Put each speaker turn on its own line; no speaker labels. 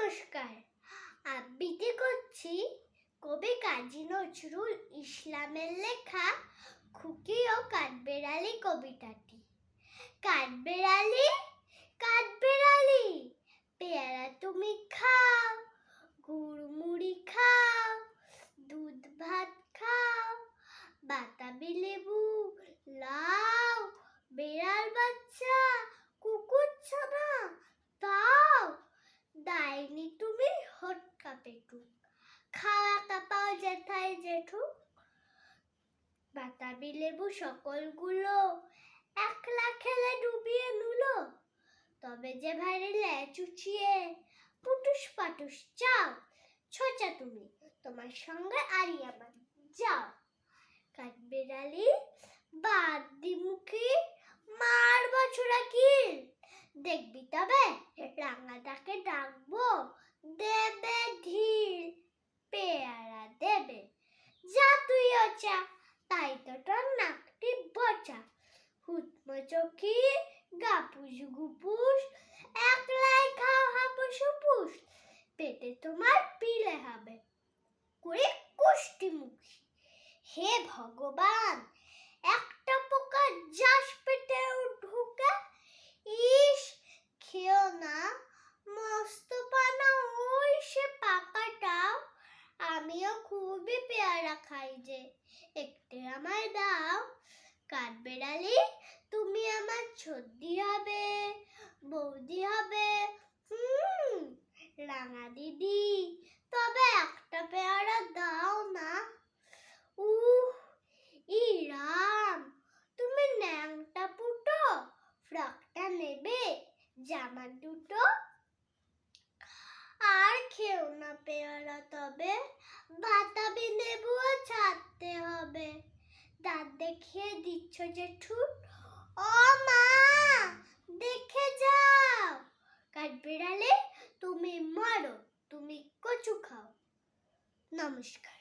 নমস্কার। আবৃত্তি করছি কবি কাজী নজরুল ইসলামের লেখা খুকি ও কাঠবেড়ালি কবিতাটি। কাঠবেড়ালি, কাঠবেড়ালি, পেয়ারা তুমি খাও, গুড় মুড়ি খাও, দুধ ভাত খাও, বাতাবি লেবু লাও, বেড়াল বাচ্চা কুকুর ছানা তাও, দাইনি তুমি হটকা পেটু, খাও একা পাও জেঠাই জেঠু। বাতাবি লেবু সকলগুলো একলা খেলে ডুবিয়ে নুলো, তবে যে ভারী লেজ উঠিয়ে পুটুস পাটুস চাও, ছোচা তুমি তোমার সঙ্গে আরি আমার যাও। কাঠবেড়ালি বাদি মুখী মারব ছোড়া কিল, দেখবি তবে রাঙাটাকে ডাকবো দেবে ঢিল, পেয়ারা দেবে যা তুইও চা, তাই তো তোর নাকটি বোচা। হুতমো চোখি গাপুস গুপুস, একলাই খাও হাপুস হুপুস, পেটে তোমার পিলে হবে করে কুষ্টি মুখী। হে ভগবান, একটা পোকা যাস পেটে ঢুকে, ইস খেও না মস্ত পানা ওই সে পাকাটাও, আমিও খুবই পেয়ারা খাই যে, একটু আমায় দাও। কাঠবেড়ালি তুমি আমার ছদ্দি হবে, বৌদি হবে, রাঙা দিদি, তবে একটা পেয়ারা দাও না। ই রাম, তুমি ন্যাংটা পুটো, ফ্রকটা নেবে জামা দুটো, আর খেও না পেয়ারা তবে, বাতাবি লেবুও ছাড়তে হবে। দাঁত দেখিয়ে দিচ্ছ জেঠু, ও মা দেখে যাও। কাঠবেড়ালি তুমি মরো, তুমি কচু খাও। নমস্কার।